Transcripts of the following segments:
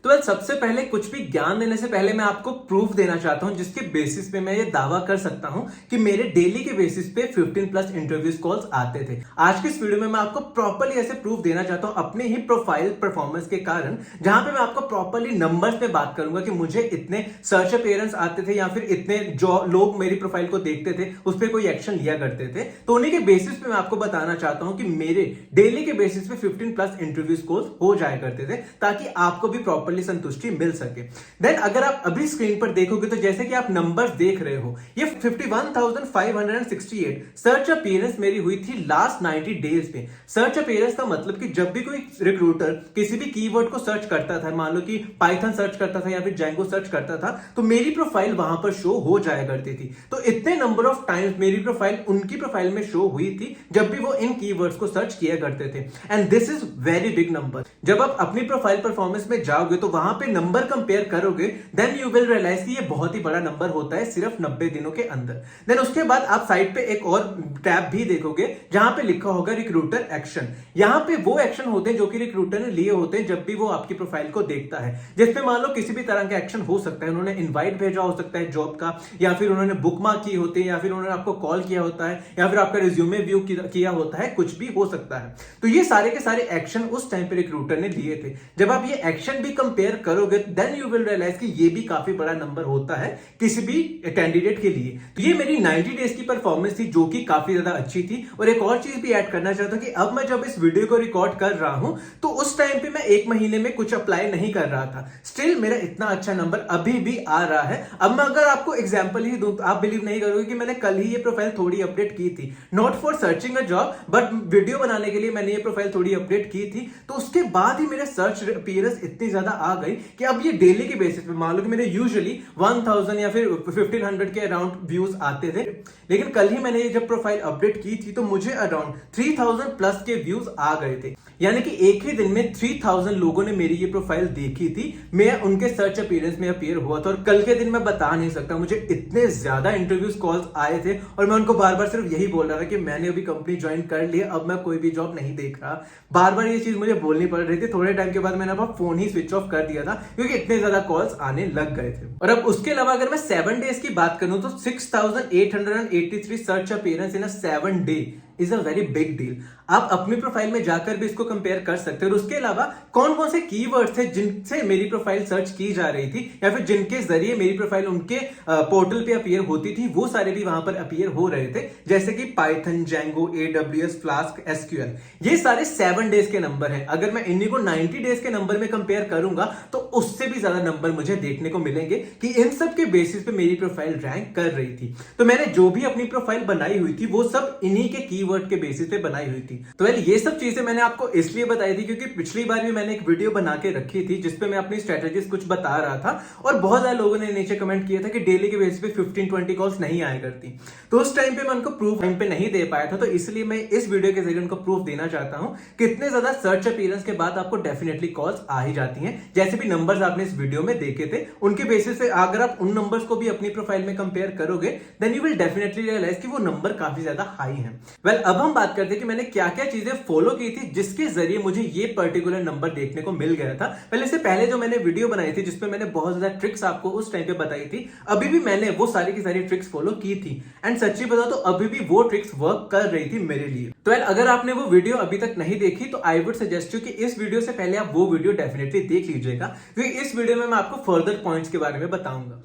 तो सबसे पहले कुछ भी ज्ञान देने से पहले मैं आपको प्रूफ देना चाहता हूं जिसके बेसिस पे मैं ये दावा कर सकता हूं कि मेरे डेली के बेसिस पे 15 प्लस इंटरव्यूज कॉल्स आते थे। आज की इस वीडियो में मैं आपको प्रॉपर्ली ऐसे प्रूफ देना चाहता हूं अपने ही प्रोफाइल परफॉर्मेंस के कारण, जहां पे मैं आपको प्रॉपर्ली नंबर्स पे बात करूंगा कि मुझे इतने सर्च अपीयरेंस आते थे या फिर इतने जो लोग मेरी प्रोफाइल को देखते थे उस पर कोई एक्शन लिया करते थे। तो उन्हीं के बेसिस पे मैं आपको बताना चाहता हूं कि मेरे डेली के बेसिस पे 15 प्लस इंटरव्यूज कॉल्स हो जाया करते थे ताकि आपको भी प्रॉपर्ली संतुष्टि मिल सके। देन अगर आप अभी स्क्रीन पर देखोगे तो जैसे कि आप नंबर्स देख रहे हो, ये 51,568 सर्च अपीयरेंस मेरी हुई थी लास्ट 90 डेज में। सर्च अपीयरेंस का मतलब कि जब भी कोई रिक्रूटर किसी भी कीवर्ड को सर्च करता था, मान लो कि पाइथन सर्च करता था या फिर जैंगो सर्च करता था, तो मेरी प्रोफाइल वहां पर शो हो जाया करती थी। तो इतने नंबर ऑफ टाइम्स मेरी प्रोफाइल उनकी प्रोफाइल में शो हुई थी जब भी वो इन कीवर्ड्स को सर्च किया करते थे। And this is very big number. जब आप अपनी प्रोफाइल परफॉर्मेंस में जाओगे तो वहां पे नंबर कंपेयर करोगे, देन यू विल रियलाइज कि ये बहुत ही बड़ा नंबर होता है सिर्फ 90 दिनों के अंदर। देन उसके बाद आप साइड पे एक और टैब भी देखोगे जहां पे लिखा होगा रिक्रूटर एक्शन। यहां पे वो एक्शन होते हैं जो कि रिक्रूटर ने लिए होते हैं जब भी वो आपकी प्रोफाइल को देखता है, जिसपे मान लो किसी भी तरह का एक्शन हो सकता है। उन्होंने इनवाइट भेजा हो सकता है जॉब का, या फिर उन्होंने बुकमार्क की होती है, या फिर उन्होंने आपको कॉल किया होता है, या फिर आपका रिज्यूमे व्यू किया होता है, कुछ भी हो सकता है। तो ये सारे के सारे एक्शन उस टाइम पे रिक्रूटर ने लिए थे। जब आप ये एक्शन भी कंपेयर करोगे देन यू विल रियलाइज कि ये भी काफी बड़ा नंबर होता है किसी भी कैंडिडेट के लिए। तो ये मेरी 90 डेज की परफॉर्मेंस थी जो कि काफी ज्यादा अच्छी थी। और एक और चीज भी ऐड करना चाहता हूं कि अब मैं जब इस वीडियो को रिकॉर्ड कर रहा हूं तो उस टाइम पे मैं एक महीने में कुछ अप्लाई नहीं कर रहा था, स्टिल मेरा इतना अच्छा नंबर अभी भी आ रहा है। अब मैं अगर आपको एग्जांपल ही दूं तो आप बिलीव नहीं करोगे कि मैंने कल ही ये प्रोफाइल थोड़ी अपडेट की थी, not for searching a job but video बनाने के लिए मैंने ये प्रोफाइल थोड़ी अपडेट की थी। तो उसके बाद ही मेरे सर्च अपीयरेंस इतनी ज्यादा आ गई कि अब ये डेली के बेसिस पे मान लो कि मेरे यूजुअली 1000 या फिर 1500 के अराउंड व्यूज आते थे, लेकिन कल ही मैंने ये जब प्रोफाइल अपडेट की थी तो मुझे अराउंड 3000 प्लस के व्यूज आ गए थे। यानी कि एक ही दिन में 3000 लोगों ने मेरी ये प्रोफाइल देखी थी, मैं उनके सर्च अपीयरेंस में अपीयर हुआ था। और कल के दिन मैं बता नहीं सकता, मुझे इतने ज्यादा इंटरव्यूज कॉल्स आए थे और मैं उनको बार बार सिर्फ यही बोल रहा था कि मैंने अभी कंपनी ज्वाइन कर लिया, अब मैं कोई भी जॉब नहीं देख रहा। बार बार ये चीज मुझे बोलनी पड़ रही थी। थोड़े टाइम के बाद मैंने अपना फोन ही स्विच ऑफ कर दिया था क्योंकि इतने ज्यादा कॉल्स आने लग गए थे। और अब उसके अलावा अगर मैं 7 डेज की बात करूं तो 6883 search appearance in a 7 day is a very big deal. आप अपनी प्रोफाइल में जाकर भी इसको कंपेयर कर सकते हो। और उसके अलावा कौन कौन से कीवर्ड्स थे जिनसे मेरी प्रोफाइल सर्च की जा रही थी या फिर जिनके जरिए मेरी प्रोफाइल उनके पोर्टल पे अपीयर होती थी, वो सारे भी वहां पर अपीयर हो रहे थे, जैसे कि Python, Django, AWS, flask, SQL। ये सारे 7 डेज के नंबर हैं। अगर मैं इन्हीं को 90 डेज के नंबर में कंपेयर करूंगा तो उससे भी ज्यादा नंबर मुझे देखने को मिलेंगे कि इन सब के बेसिस पे मेरी प्रोफाइल रैंक कर रही थी। तो मैंने जो भी अपनी प्रोफाइल बनाई हुई थी वो सब इन्हीं के कीवर्ड के बेसिस पे बनाई हुई थी। तो ये सब चीजें मैंने आपको इसलिए बताई थी क्योंकि पिछली बार भी मैंने एक वीडियो बना के रखी थी जिसपे मैं अपनी स्ट्रेटेजीज कुछ बता रहा था और बहुत सारे लोगों ने नीचे कमेंट किया था कि डेली के बेसिस पे 15-20 कॉल्स नहीं आया करती। तो उस टाइम पे मैं उनको प्रूफ टाइम पे नहीं दे पाया था, तो इसलिए मैं इस वीडियो के जरिए उनको प्रूफ देना चाहता हूं कि इतने ज्यादा सर्च अपीयरेंस के बाद आपको डेफिनेटली कॉल्स आ ही जाती हैं। जैसे भी नंबर्स आपने इस वीडियो में देखे थे उनके बेसिस से अगर आप उन नंबर्स को भी अपनी प्रोफाइल में कंपेयर करोगे then you will definitely realise कि वो नंबर काफी ज्यादा हाई है। वेल, अब हम बात करते हैं कि मैंने क्या क्या चीजें फॉलो की थी जिसके जरिए मुझे ये पर्टिकुलर नंबर देखने को मिल गया था। पहले से पहले जो मैंने वीडियो बनाई थी जिसपे मैंने बहुत ज्यादा ट्रिक्स आपको उस टाइम पे बताई थी, अभी भी मैंने वो सारी की सारी ट्रिक्स फॉलो की थी एंड सच्ची बता तो अभी भी वो ट्रिक्स वर्क कर रही थी मेरे लिए। तो अगर आपने वो वीडियो अभी तक नहीं देखी तो आई वुड सजेस्ट यू कि इस वीडियो से पहले आप वो वीडियो डेफिनेटली देख लीजिएगा क्योंकि इस वीडियो में मैं आपको फर्दर पॉइंट्स के बारे में बताऊंगा।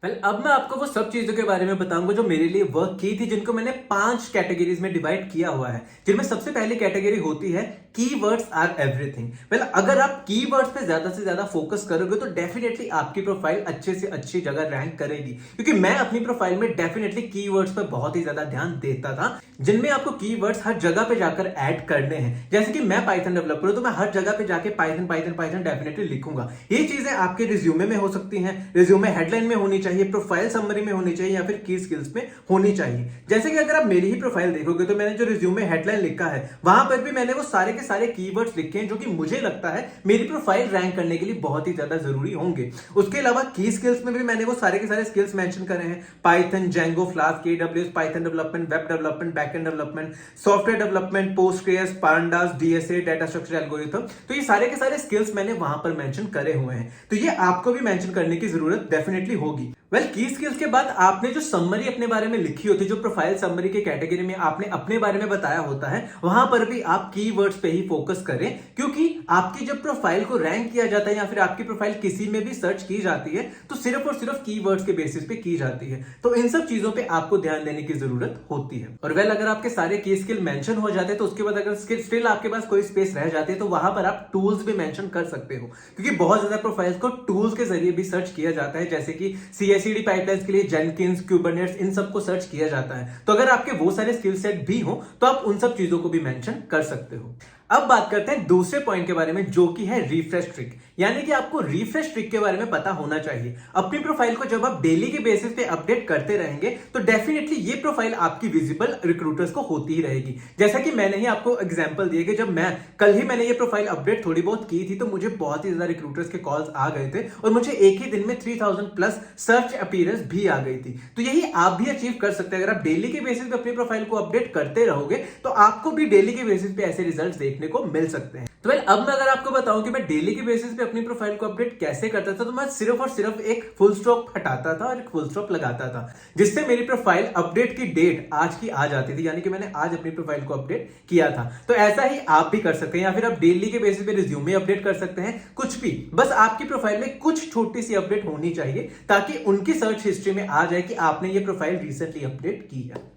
अब मैं आपको वो सब चीजों के बारे में बताऊंगा जो मेरे लिए वर्क की थी, जिनको मैंने 5 कैटेगरीज में डिवाइड किया हुआ है, जिनमें सबसे पहली कैटेगरी होती है कीवर्ड्स आर एवरीथिंग। अगर आप कीवर्ड्स पे ज्यादा से ज्यादा फोकस करोगे तो डेफिनेटली आपकी प्रोफाइल अच्छे से अच्छी जगह रैंक करेगी, क्योंकि मैं अपनी प्रोफाइल में डेफिनेटली कीवर्ड्स पे बहुत ही ज्यादा ध्यान देता था, जिनमें आपको कीवर्ड्स हर जगह पे जाकर ऐड करने हैं। जैसे कि मैं पाइथन डेवलपर हूं तो मैं हर जगह पे जाके पाइथन पाइथन पाइथन डेफिनेटली लिखूंगा। ये चीजें आपके रिज्यूमे में हो सकती हैं, रिज्यूमे हेडलाइन में होनी चाहिए, प्रोफाइल समरी में होनी चाहिए या फिर की स्किल्स में होनी चाहिए। जैसे कि अगर आप मेरी ही प्रोफाइल देखोगे तो मैंने जो रिज्यूमे हेडलाइन लिखा है वहां पर भी मैंने वो सारे के के सारे कीवर्ड्स लिखे हैं जो कि मुझे लगता है मेरी प्रोफाइल रैंक करने के लिए बहुत ही ज्यादा जरूरी होंगे। उसके अलावा की स्किल्स में भी मैंने वो सारे के सारे स्किल्स मेंशन करे हैं, Python, Django, flask, AWS, Python development, web development, backend development, software development, Postgres, pandas, DSA, data structure algorithm. तो ये सारे के सारे स्किल्स मैंने वहां पर मेंशन करे हुए हैं, तो ये आपको भी मेंशन करने की जरूरत डेफिनेटली होगी। वेल, की स्किल्स के बाद आपने जो समरी अपने बारे में लिखी होती है, जो प्रोफाइल समरी के कैटेगरी में आपने अपने बारे में बताया होता है, वहां पर भी आप कीवर्ड्स पे ही फोकस करें, क्योंकि आपकी जब प्रोफाइल को रैंक किया जाता है या फिर आपकी प्रोफाइल किसी में भी सर्च की जाती है तो सिर्फ और सिर्फ कीवर्ड्स के बेसिस पे की जाती है। तो इन सब चीजों पे आपको ध्यान देने की जरूरत होती है। और वेल, अगर आपके सारे की स्किल मेंशन हो जाते हैं तो उसके बाद अगर स्टिल आपके पास कोई स्पेस रह जाती है तो वहां पर आप टूल्स भी मेंशन कर सकते हो, क्योंकि बहुत ज्यादा प्रोफाइल्स को टूल्स के जरिए भी सर्च किया जाता है, जैसे कि CI/CD पाइपलाइंस के लिए जेनकिंस, क्यूबरनेट्स, इन सबको सर्च किया जाता है। तो अगर आपके वो सारे स्किल सेट भी हो तो आप उन सब चीजों को भी मेंशन कर सकते हो। अब बात करते हैं दूसरे पॉइंट के बारे में, जो कि है रिफ्रेश ट्रिक, यानी कि आपको रिफ्रेश ट्रिक के बारे में पता होना चाहिए। अपनी प्रोफाइल को जब आप डेली के बेसिस पे अपडेट करते रहेंगे तो डेफिनेटली ये प्रोफाइल आपकी विजिबल रिक्रूटर्स को होती ही रहेगी। जैसा कि मैंने ही आपको एग्जांपल दिए कि जब कल ही मैंने ये प्रोफाइल अपडेट थोड़ी बहुत की थी तो मुझे बहुत ही ज्यादा रिक्रूटर्स के कॉल्स आ गए थे और मुझे एक ही दिन में 3000 प्लस सर्च अपीयरेंस भी आ गई थी। तो यही आप भी अचीव कर सकते हैं। अगर आप डेली के बेसिस पे अपनी प्रोफाइल को अपडेट करते रहोगे तो आपको भी डेली के बेसिस पे ऐसे रिजल्ट देखने को मिल सकते हैं। तो अब मैं अगर आपको बताऊं कि मैं डेली के बेसिस पे अपनी प्रोफाइल को अपडेट कैसे करता था, तो मैं सिर्फ और सिर्फ एक फुल स्टॉप हटाता था और एक फुल स्टॉप लगाता था, जिससे मेरी प्रोफाइल अपडेट की डेट आज की आ जाती थी, यानी कि मैंने आज अपनी प्रोफाइल को अपडेट किया था। तो ऐसा ही आप भी कर सकते हैं, या फिर आप डेली के बेसिस पे रिज्यूमे अपडेट कर सकते हैं, कुछ भी, बस आपकी प्रोफाइल में कुछ छोटी सी अपडेट होनी चाहिए ताकि उनकी सर्च हिस्ट्री में आ जाए कि आपने ये प्रोफाइल रिसेंटली अपडेट की है।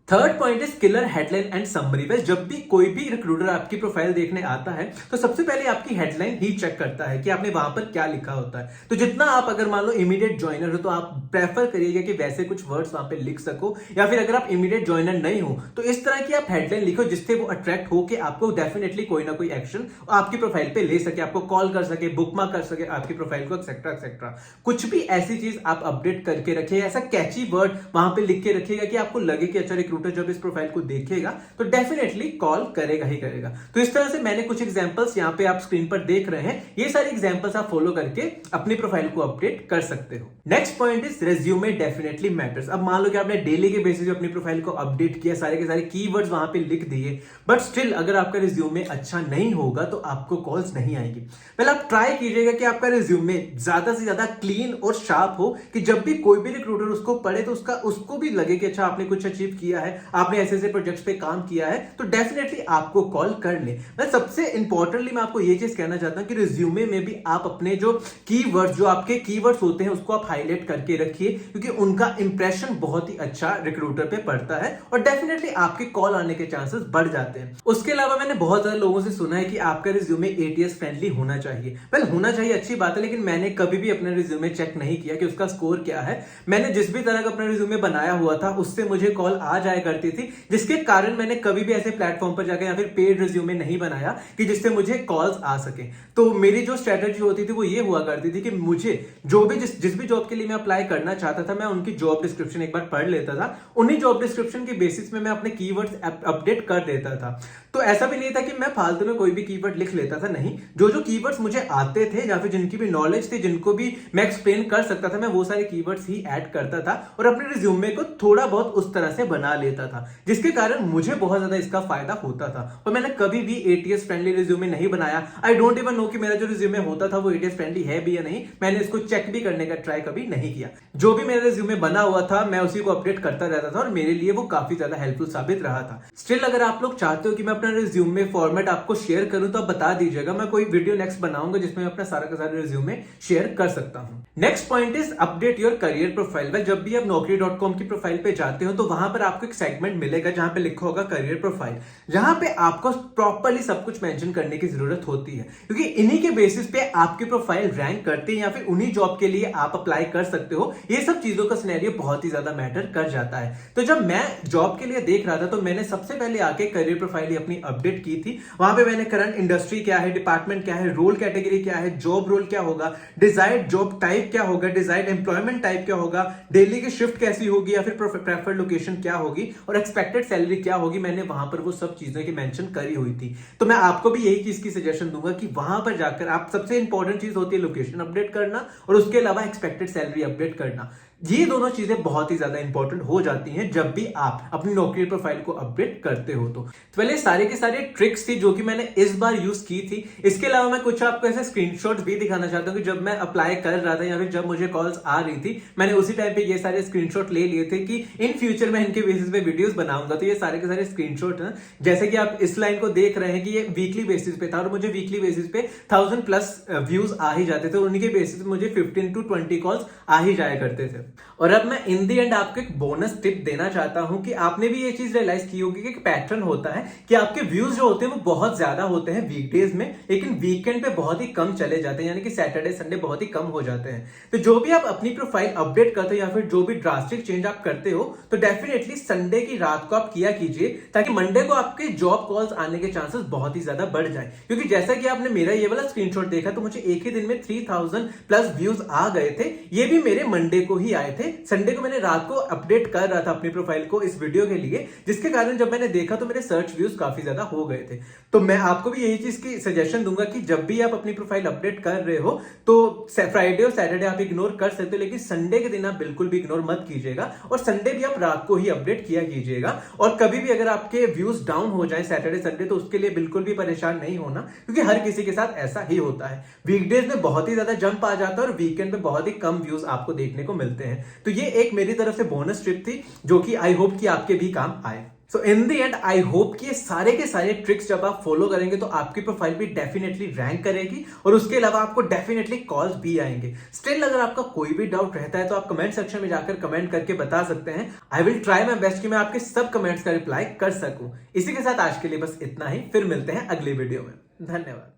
Third point is killer headline and summary. Well, जब भी कोई भी रिक्रूटर आपकी प्रोफाइल देखने आता है तो सबसे पहले आपकी हेडलाइन ही चेक करता है कि आपने वहां पर क्या लिखा होता है। तो जितना आप अगर मान लो इमीडिएट ज्वाइनर हो तो आप प्रेफर करिएगा कि वैसे कुछ वर्ड्स वहां पे लिख सको, या फिर अगर आप इमीडिएट ज्वाइनर नहीं हो तो इस तरह की आप हेडलाइन लिखो जिससे वो अट्रैक्ट हो कि आपको डेफिनेटली कोई ना कोई एक्शन आपकी प्रोफाइल पे ले सके, आपको कॉल कर सके, बुकमार्क कर सके आपकी प्रोफाइल को, एक्सेट्रा एक्सेट्रा। कुछ भी ऐसी चीज आप अपडेट करके रखिए, ऐसा कैची वर्ड वहां पे लिख के रखिएगा कि आपको लगे कि अच्छा, रिक्रूटर जब इस प्रोफाइल को देखेगा तो डेफिनेटली कॉल करेगा ही करेगा। तो इस तरह से मैंने कुछ एग्जांपल्स यहां पे आप स्क्रीन पर देख रहे हैं, ये सारे एग्जांपल्स आप फॉलो करके अपनी प्रोफाइल को अपडेट कर सकते हो। Next point is resume definitely matters. अब मान लो कि आपने डेली के बेसिस पे अपनी प्रोफाइल को अपडेट किया, सारे के सारे कीवर्ड्स वहां पे लिख दिए, बट स्टिल अगर आपका रिज्यूमे अच्छा नहीं होगा तो आपको कॉल्स नहीं आएगी। पहले आप ट्राई कीजिएगा कि आपका रिज्यूमे ज्यादा से ज्यादा क्लीन और शार्प हो कि जब भी कोई भी रिक्रूटर उसको पढ़े तो उसको भी लगे कि अच्छा, आपने कुछ अचीव किया है, आपने ऐसे प्रोजेक्ट्स पे काम किया है, तो डेफिनेटली आपको कॉल कर ले। मैं सबसे इंपॉर्टेंटली मैं आपको ये चीज कहना चाहता हूं कि रिज्यूमे में भी आप अपने जो कीवर्ड्स, जो आपके कीवर्ड्स होते हैं, उसको आप हाईलाइट करके रखिए, क्योंकि उनका इंप्रेशन बहुत ही अच्छा रिक्रूटर पे पड़ता है और डेफिनेटली आपके कॉल आने के चांसेस बढ़ जाते हैं। उसके अलावा मैंने बहुत सारे लोगों से सुना है कि आपका रिज्यूमे ATS फ्रेंडली होना चाहिए। वेल, होना चाहिए, अच्छी बात है, लेकिन मैंने कभी भी अपना रिज्यूमे चेक नहीं किया कि उसका स्कोर क्या है। मैंने जिस भी तरह का अपना रिज्यूमे बनाया हुआ था उससे मुझे कॉल आ जाया करती थी, जिसके कारण मैंने कभी भी ऐसे प्लेटफॉर्म पर जाकर या फिर पेड रिज्यूमे नहीं बनाया कि जिससे मुझे कॉल्स आ सके। तो मेरी जो स्ट्रेटजी होती थी वो ये हुआ करती थी कि मुझे जो भी जिस भी जॉब के लिए मैं अप्लाई करना चाहता था, मैं उनकी जॉब डिस्क्रिप्शन एक बार पढ़ लेता था, उन्हीं जॉब डिस्क्रिप्शन के बेसिस में मैं अपने कीवर्ड्स अपडेट कर देता था। तो ऐसा भी नहीं था कि मैं फालतू में कोई भी कीवर्ड लिख लेता था, नहीं, जो कीवर्ड्स मुझे आते थे या फिर जिनकी भी नॉलेज थी, जिनको भी मैं एक्सप्लेन कर सकता था, मैं वो सारे कीवर्ड्स ही ऐड करता था और अपने रिज्यूमे को थोड़ा बहुत उस तरह से बना लेता था, जिसके कारण मुझे बहुत ज्यादा इसका फायदा होता था। और मैंने कभी भी ATS फ्रेंडली रिज्यूमे नहीं बनाया। आई डोंट इवन नो कि मेरा जो रिज्यूमे होता था वो ATS फ्रेंडली है भी या नहीं, मैंने इसको चेक भी करने का ट्राई कभी नहीं किया। जो भी मेरा रिज्यूमे बना हुआ था मैं उसी को अपडेट करता रहता था और मेरे लिए वो काफी ज्यादा हेल्पफुल साबित रहा था। स्टिल अगर आप लोग चाहते हो कि मैं अपना रिज्यूमे फॉर्मेट आपको शेयर करूं तो आप बता दीजिएगा, मैं कोई वीडियो नेक्स्ट बनाऊंगा जिसमें मैं अपना सारा का सारा रिज्यूमे शेयर कर सकता हूं। Next point is update your career profile. Well, जब भी आप naukri.com की प्रोफाइल पे जाते हो तो वहां पर आपको एक सेगमेंट मिलेगा जहां पे लिखा होगा करियर प्रोफाइल, जहां पे आपको प्रॉपर्ली सब कुछ मेंशन करने की जरूरत होती है, क्योंकि इन्हीं के बेसिस पे आपकी प्रोफाइल रैंक करते हैं या फिर उन्हीं जॉब के लिए आप अप्लाई कर सकते हो। ये सब चीजों का सिनेरियो बहुत ही ज्यादा मैटर कर जाता है। तो जब मैं जॉब के लिए देख रहा था तो मैंने सबसे पहले आके करियर प्रोफाइल अपनी अपडेट की थी। वहां पे मैंने करंट इंडस्ट्री क्या है, डिपार्टमेंट क्या है, रोल कैटेगरी क्या है, जॉब रोल क्या होगा, डिजायर्ड जॉब टाइप क्या होगा, डिजायर्ड एम्प्लॉयमेंट टाइप क्या होगा, डेली की शिफ्ट कैसी होगी या फिर प्रेफर्ड लोकेशन क्या होगा, होगी और एक्सपेक्टेड सैलरी क्या होगी, मैंने वहां पर वो सब चीजें की मेंशन करी हुई थी। तो मैं आपको भी यही चीज की सजेशन दूंगा कि वहां पर जाकर आप, सबसे इंपॉर्टेंट चीज होती है लोकेशन अपडेट करना और उसके अलावा एक्सपेक्टेड सैलरी अपडेट करना। ये दोनों चीजें बहुत ही ज्यादा इंपॉर्टेंट हो जाती हैं जब भी आप अपनी नौकरी प्रोफाइल को अपडेट करते हो। तो पहले सारे के सारे ट्रिक्स थी जो कि मैंने इस बार यूज की थी। इसके अलावा मैं कुछ आपको ऐसे स्क्रीनशॉट्स भी दिखाना चाहता हूं कि जब मैं अप्लाई कर रहा था या फिर जब मुझे कॉल्स आ रही थी, मैंने उसी टाइम पे ये सारे स्क्रीनशॉट ले लिए थे कि इन फ्यूचर में इनके बेसिस पे वीडियोस बनाऊंगा। तो ये सारे के सारे स्क्रीनशॉट हैं, जैसे कि आप इस लाइन को देख रहे हैं कि ये वीकली बेसिस पे था और मुझे वीकली बेसिस पे 1000+ व्यूज आ ही जाते थे और उन्हीं के बेसिस पे मुझे 15 to 20 कॉल्स आ ही जाया करते थे। और अब मैं इन दी एंड आपको एक बोनस टिप देना चाहता हूं कि आपने भी ये चीज रियलाइज की होगी कि एक पैटर्न होता है कि आपके व्यूज जो होते हैं वो बहुत ज्यादा होते हैं वीकडेज में, लेकिन वीकेंड पे बहुत ही कम चले जाते हैं, यानी कि सैटरडे संडे बहुत ही कम हो जाते हैं। तो जो भी आप अपनी प्रोफाइल अपडेट करते हो या फिर जो भी ड्रास्टिक चेंज आप करते हो, तो डेफिनेटली संडे की रात को आप किया कीजिए ताकि मंडे को आपके जॉब कॉल्स आने के चांसेस बहुत ही ज्यादा बढ़ जाए। क्योंकि जैसा कि आपने मेरा ये वाला स्क्रीनशॉट देखा तो मुझे एक ही दिन में 3000+ व्यूज आ गए थे। ये भी मेरे मंडे को ही आए थे। संडे को मैंने रात को अपडेट कर रहा था अपनी प्रोफाइल को इस वीडियो के लिए, जिसके कारण जब मैंने देखा तो मेरे सर्च व्यूज काफी ज्यादा हो गए थे। तो मैं आपको भी यही चीज की सजेशन दूंगा कि जब भी आप अपनी प्रोफाइल अपडेट कर रहे हो तो फ्राइडे और सैटरडे आप इग्नोर कर सकते हो, लेकिन संडे के दिन आप बिल्कुल भी इग्नोर मत कीजिएगा और संडे भी आप रात को ही अपडेट किया कीजिएगा। और कभी भी अगर आपके व्यूज डाउन हो जाए सैटरडे संडे तो उसके लिए बिल्कुल भी परेशान नहीं होना, क्योंकि हर किसी के साथ ऐसा ही होता है। वीकडेज में बहुत ही ज्यादा जंप आ जाता है और वीकेंड में बहुत ही कम व्यूज आपको देखने को मिलते हैं। तो ये एक मेरी तरफ से बोनस ट्रिप थी जो कि आई होप कि आपके भी काम आए। So in the end I hope कि ये सारे के सारे ट्रिक्स जब आप फॉलो करेंगे तो आपकी प्रोफाइल भी डेफिनेटली रैंक करेगी और उसके अलावा आपको डेफिनेटली कॉल्स भी आएंगे। स्टिल अगर आपका कोई भी डाउट रहता है तो आप कमेंट सेक्शन में जाकर कमेंट करके बता सकते हैं। I will try my best कि मैं आपके सब कमेंट्स का रिप्लाई कर सकूं। इसी के साथ आज के लिए बस इतना ही, फिर मिलते हैं अगली वीडियो में। धन्यवाद।